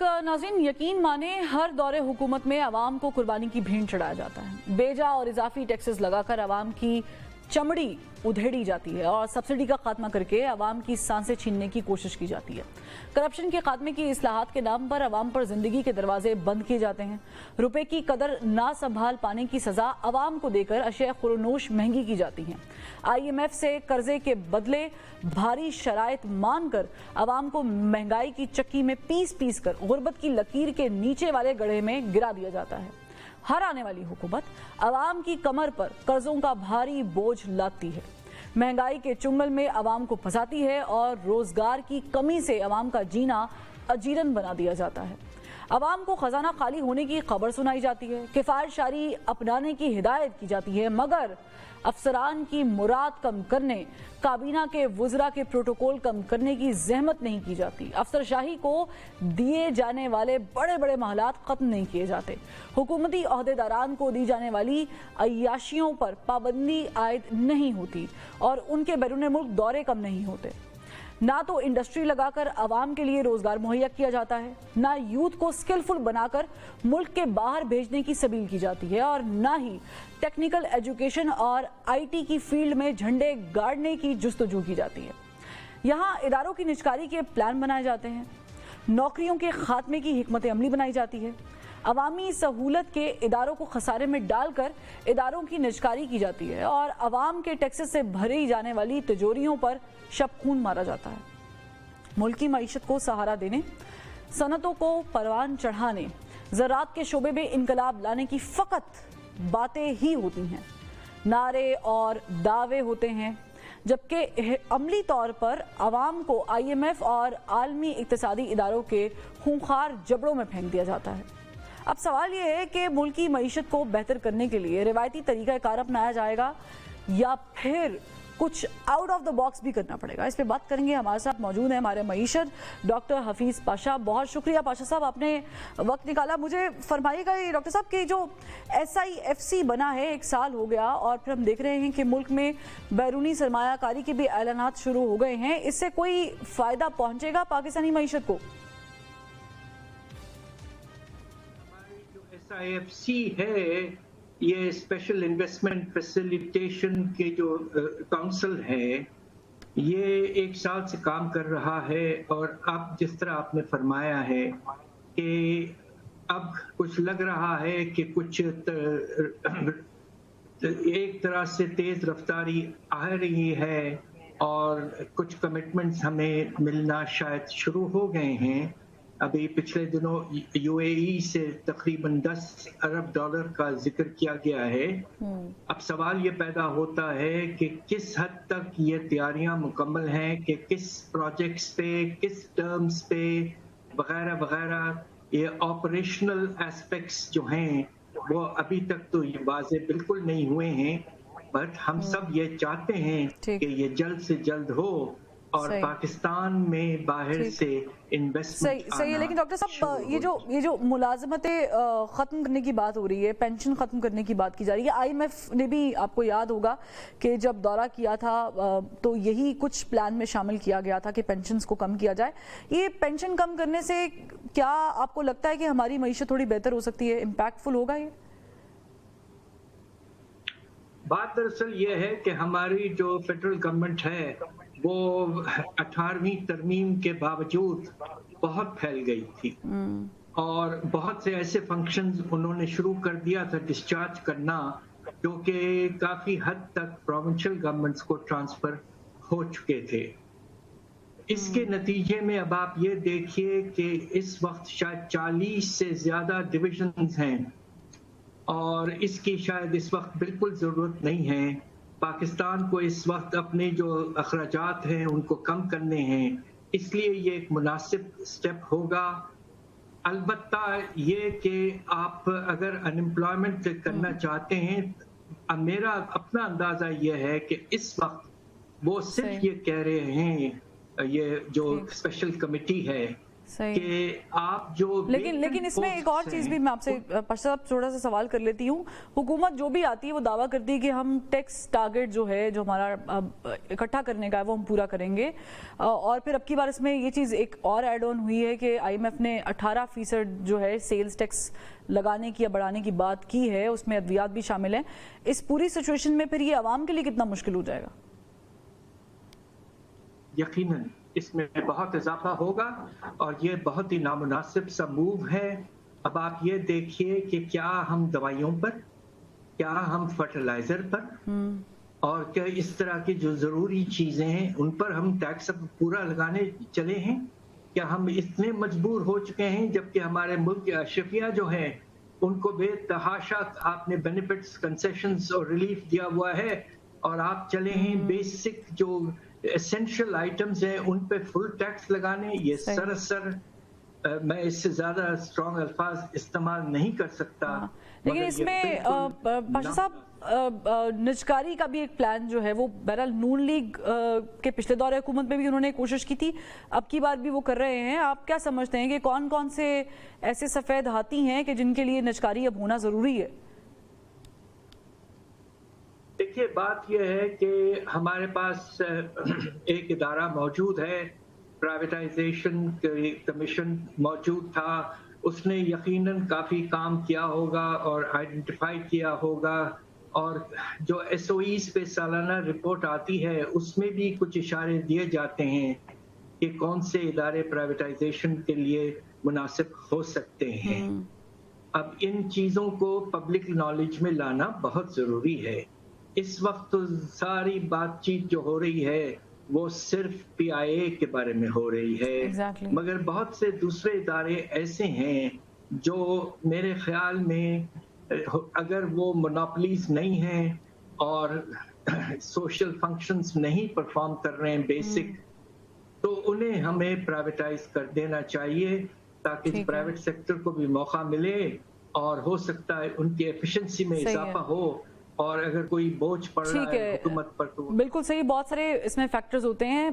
नाज़रीन, यकीन माने हर दौरे हुकूमत में आवाम को कुर्बानी की भीड़ चढ़ाया जाता है। बेजा और इजाफी टैक्सेस लगाकर आवाम की चमड़ी उधेड़ी जाती है और सब्सिडी का खात्मा करके आवाम की सांसें छीनने की कोशिश की जाती है। करप्शन के खात्मे की इस्लाहात के नाम पर आवाम पर जिंदगी के दरवाजे बंद किए जाते हैं। रुपए की कदर ना संभाल पाने की सजा आवाम को देकर अशिया खुरनोश महंगी की जाती हैं। IMF से कर्जे के बदले भारी शराइत मानकर आवाम को महंगाई की चक्की में पीस पीस कर गुर्बत की लकीर के नीचे वाले गड्ढे में गिरा दिया जाता है। हर आने वाली हुकूमत आवाम की कमर पर कर्जों का भारी बोझ लादती है, महंगाई के चुंगल में आवाम को फंसाती है और रोजगार की कमी से आवाम का जीना अजीरन बना दिया जाता है। आवाम को खजाना खाली होने की खबर सुनाई जाती है, किफायत शारी अपनाने की हिदायत की जाती है, मगर अफसरान की मुराद कम करने, काबीना के वुज़रा के प्रोटोकॉल कम करने की जहमत नहीं की जाती। अफसरशाही को दिए जाने वाले बड़े बड़े महलात खत्म नहीं किए जाते। हुकूमती ओहदेदारान को दी जाने वाली अय्याशियों पर पाबंदी आयद नहीं होती और उनके बैरून मुल्क दौरे कम नहीं होते। ना तो इंडस्ट्री लगाकर आवाम के लिए रोजगार मुहैया किया जाता है, ना यूथ को स्किलफुल बनाकर मुल्क के बाहर भेजने की सबील की जाती है और ना ही टेक्निकल एजुकेशन और IT की फील्ड में झंडे गाड़ने की जुस्तजू की जाती है। यहाँ इदारों की निजकारी के प्लान बनाए जाते हैं, नौकरियों के खात्मे की हिकमत अमली बनाई जाती है, अवामी सहूलत के इदारों को खसारे में डालकर इदारों की निजकारी की जाती है और अवाम के टैक्सेस से भरी जाने वाली तिजोरियों पर शब खून मारा जाता है। मुल्क की मईशत को सहारा देने, सनतों को परवान चढ़ाने, ज़राअत के शोबे में इनकलाब लाने की फ़कत बातें ही होती हैं, नारे और दावे होते हैं, जबकि अमली तौर पर आवाम को IMF और आलमी इक़्तिसादी इदारों के खूंखार जबड़ों में फेंक दिया जाता है। अब सवाल ये है कि मुल्क की मईशत को बेहतर करने के लिए रिवायती तरीका कार अपनाया जाएगा या फिर कुछ आउट ऑफ द बॉक्स भी करना पड़ेगा। इस पे बात करेंगे। हमारे साथ मौजूद है हमारे मईशत डॉक्टर हफीज़ पाशा। बहुत शुक्रिया पाशा साहब, आपने वक्त निकाला। मुझे फरमाइएगा डॉक्टर साहब कि जो SIFC बना है 1 साल हो गया और फिर हम देख रहे हैं कि मुल्क में बैरूनी सरमायाकारी के भी ऐलानात शुरू हो गए हैं, इससे कोई फ़ायदा पहुँचेगा पाकिस्तानी मईशत को? SIFC है, ये स्पेशल इन्वेस्टमेंट फैसिलिटेशन के जो काउंसिल है, ये 1 साल से काम कर रहा है और अब जिस तरह आपने फरमाया है कि अब कुछ लग रहा है कि कुछ एक तरह से तेज रफ्तारी आ रही है और कुछ कमिटमेंट्स हमें मिलना शायद शुरू हो गए हैं। अभी पिछले दिनों UAE से तकरीबन $10 अरब का जिक्र किया गया है। अब सवाल ये पैदा होता है कि किस हद तक ये तैयारियां मुकम्मल हैं, कि किस प्रोजेक्ट्स पे, किस टर्म्स पे वगैरह वगैरह, ये ऑपरेशनल एस्पेक्ट्स जो हैं वो अभी तक तो ये वाज़ेह बिल्कुल नहीं हुए हैं। बट हम सब ये चाहते हैं कि ये जल्द से जल्द हो और पाकिस्तान में बाहर से इन्वेस्टमेंट सही है। लेकिन डॉक्टर साहब, ये जो मुलाजमतें ख़त्म करने की बात हो रही है, पेंशन ख़त्म करने की बात की जा रही है, IMF ने भी, आपको याद होगा कि जब दौरा किया था तो यही कुछ प्लान में शामिल किया गया था कि पेंशन्स को कम किया जाए। ये पेंशन कम करने से क्या आपको लगता है कि हमारी मईशत थोड़ी बेहतर हो सकती है, इम्पैक्टफुल होगा ये? बात दरअसल ये है कि हमारी जो फेडरल गवर्नमेंट है वो 18वीं तरमीम के बावजूद बहुत फैल गई थी और बहुत से ऐसे फंक्शंस उन्होंने शुरू कर दिया था डिस्चार्ज करना, जो कि काफी हद तक प्रोविंशियल गवर्नमेंट्स को ट्रांसफर हो चुके थे। इसके नतीजे में अब आप ये देखिए कि इस वक्त शायद 40 से ज्यादा डिविजन्स हैं और इसकी शायद इस वक्त बिल्कुल जरूरत नहीं है। पाकिस्तान को इस वक्त अपने जो अखराजात हैं उनको कम करने हैं, इसलिए ये एक मुनासिब स्टेप होगा। अलबत्ता ये कि आप अगर अनएम्प्लॉयमेंट करना चाहते हैं, मेरा अपना अंदाजा ये है कि इस वक्त वो सिर्फ ये कह रहे हैं, ये जो स्पेशल कमेटी है کہ آپ جو لیکن اس میں ایک اور چیز بھی میں آپ سے پاشا صاحب تھوڑا سا سوال کر لیتی ہوں. حکومت جو بھی آتی ہے وہ دعویٰ کرتی ہے کہ ہم ٹیکس ٹارگٹ جو ہے جو ہمارا اکٹھا کرنے کا ہے وہ ہم پورا کریں گے, اور پھر اب کی بار اس میں یہ چیز ایک اور ایڈ آن ہوئی ہے کہ آئی ایم ایف نے 18% جو ہے سیلز ٹیکس لگانے کی یا بڑھانے کی بات کی ہے, اس میں ادویات بھی شامل ہیں. اس پوری سچویشن میں پھر یہ عوام کے لیے کتنا مشکل ہو جائے گا؟ یقیناً اس میں بہت اضافہ ہوگا اور یہ بہت ہی نامناسب سا موو ہے. اب آپ یہ دیکھیے کہ کیا ہم دوائیوں پر, کیا ہم فرٹیلائزر پر اور کیا اس طرح کی جو ضروری چیزیں ہیں ان پر ہم ٹیکس پورا لگانے چلے ہیں؟ کیا ہم اتنے مجبور ہو چکے ہیں جبکہ ہمارے ملک کے اشرفیہ جو ہیں ان کو بے تحاشا آپ نے بینیفٹس, کنسیشنز اور ریلیف دیا ہوا ہے, اور آپ چلے ہیں بیسک جو اسینشل آئٹمز ہیں ان پہ فل ٹیکس لگانے. یہ سراسر میں اس سے زیادہ اسٹرانگ الفاظ استعمال نہیں کر سکتا. لیکن اس میں پاشا صاحب نجکاری کا بھی ایک پلان جو ہے وہ بہرحال نون لیگ کے پچھلے دور حکومت میں بھی انہوں نے کوشش کی تھی, اب کی بار بھی وہ کر رہے ہیں. آپ کیا سمجھتے ہیں کہ کون کون سے ایسے سفید ہاتھی ہیں کہ جن کے لیے نجکاری اب ہونا ضروری ہے؟ دیکھیے بات یہ ہے کہ ہمارے پاس ایک ادارہ موجود ہے, پرائیویٹائزیشن کمیشن موجود تھا, اس نے یقیناً کافی کام کیا ہوگا اور آئیڈینٹیفائی کیا ہوگا, اور جو ایس او ایز پہ سالانہ رپورٹ آتی ہے اس میں بھی کچھ اشارے دیے جاتے ہیں کہ کون سے ادارے پرائیویٹائزیشن کے لیے مناسب ہو سکتے ہیں. اب ان چیزوں کو پبلک نالج میں لانا بہت ضروری ہے. اس وقت تو ساری بات چیت جو ہو رہی ہے وہ صرف پی آئی اے کے بارے میں ہو رہی ہے, مگر بہت سے دوسرے ادارے ایسے ہیں جو میرے خیال میں اگر وہ مونوپلیز نہیں ہیں اور سوشل فنکشنز نہیں پرفارم کر رہے ہیں بیسک, تو انہیں ہمیں پرائیویٹائز کر دینا چاہیے تاکہ پرائیویٹ سیکٹر کو بھی موقع ملے اور ہو سکتا ہے ان کی ایفیشنسی میں اضافہ ہو, اور اگر کوئی بوجھ پڑ رہا ہے حکومت پر تو بالکل صحیح. بہت سارے اس میں فیکٹرز ہوتے ہیں.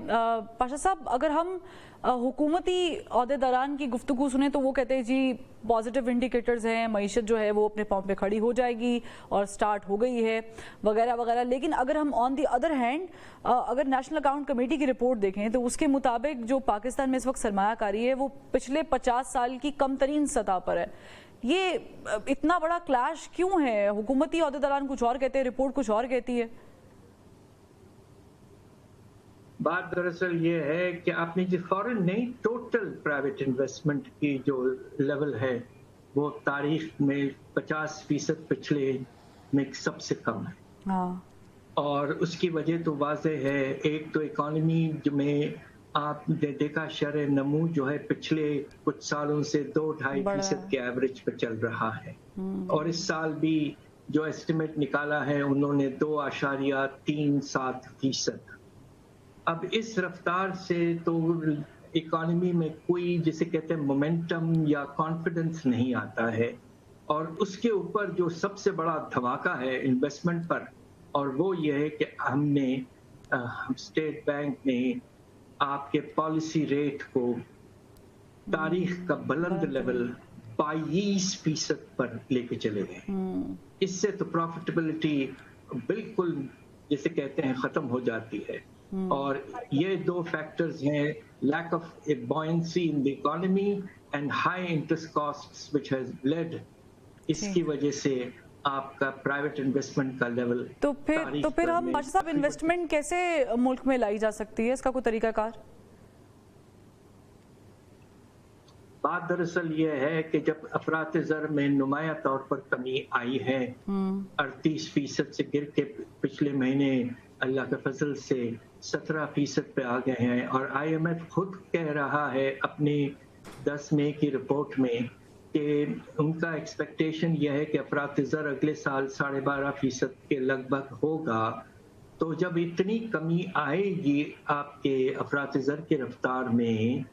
پاشا صاحب اگر ہم حکومتی عہدیداران کی گفتگو سنیں تو وہ کہتے ہیں جی پازیٹیو انڈیکیٹرز ہیں, معیشت جو ہے وہ اپنے پاؤں پہ کھڑی ہو جائے گی اور سٹارٹ ہو گئی ہے وغیرہ وغیرہ. لیکن اگر ہم آن دی ادر ہینڈ اگر نیشنل اکاؤنٹ کمیٹی کی رپورٹ دیکھیں تو اس کے مطابق جو پاکستان میں اس وقت سرمایہ کاری ہے وہ پچھلے 50 سال کی کم ترین سطح پر ہے. یہ اتنا بڑا کلیش کیوں ہے؟ حکومتی عہدیداران کچھ اور کہتے ہیں, رپورٹ کچھ اور کہتی ہے. بات دراصل یہ ہے کہ آپ نے جو فورن نہیں, ٹوٹل پرائیویٹ انویسٹمنٹ کی جو لیول ہے وہ تاریخ میں 50% پچھلے میں سب سے کم ہے. اور اس کی وجہ تو واضح ہے. ایک تو اکانومی میں آپ نے دیکھا شرح نمو جو ہے پچھلے کچھ سالوں سے 2-2.5% کے ایوریج پہ چل رہا ہے, اور اس سال بھی جو ایسٹیمیٹ نکالا ہے انہوں نے 2.37%. اب اس رفتار سے تو اکانومی میں کوئی جسے کہتے ہیں مومنٹم یا کانفیڈنس نہیں آتا ہے, اور اس کے اوپر جو سب سے بڑا دھماکہ ہے انویسٹمنٹ پر, اور وہ یہ ہے کہ ہم نے اسٹیٹ بینک نے آپ کے پالیسی ریٹ کو تاریخ کا بلند لیول 22% پر لے کے چلے گئے. اس سے تو پروفیٹیبلٹی بالکل جسے کہتے ہیں ختم ہو جاتی ہے, اور یہ دو فیکٹرز ہیں, lack of buoyancy in the economy and high interest costs which has lead, اس کی وجہ سے آپ کا پرائیویٹ انویسٹمنٹ کا لیول. تو پھر ہم پاشا صاحب انویسٹمنٹ کیسے ملک میں لائی جا سکتی ہے, اس کا کوئی طریقہ کار؟ بات دراصل یہ ہے کہ جب افراط زر میں نمایاں طور پر کمی آئی ہے, 38% سے گر کے پچھلے مہینے اللہ کے فضل سے 17% پہ آ گئے ہیں, اور آئی ایم ایف خود کہہ رہا ہے اپنی 10 مئی کی رپورٹ میں کہ ان کا ایکسپیکٹیشن یہ ہے کہ افراط زر اگلے سال 12.5% کے لگ بھگ ہوگا. تو جب اتنی کمی آئے گی آپ کے افراط زر کی رفتار میں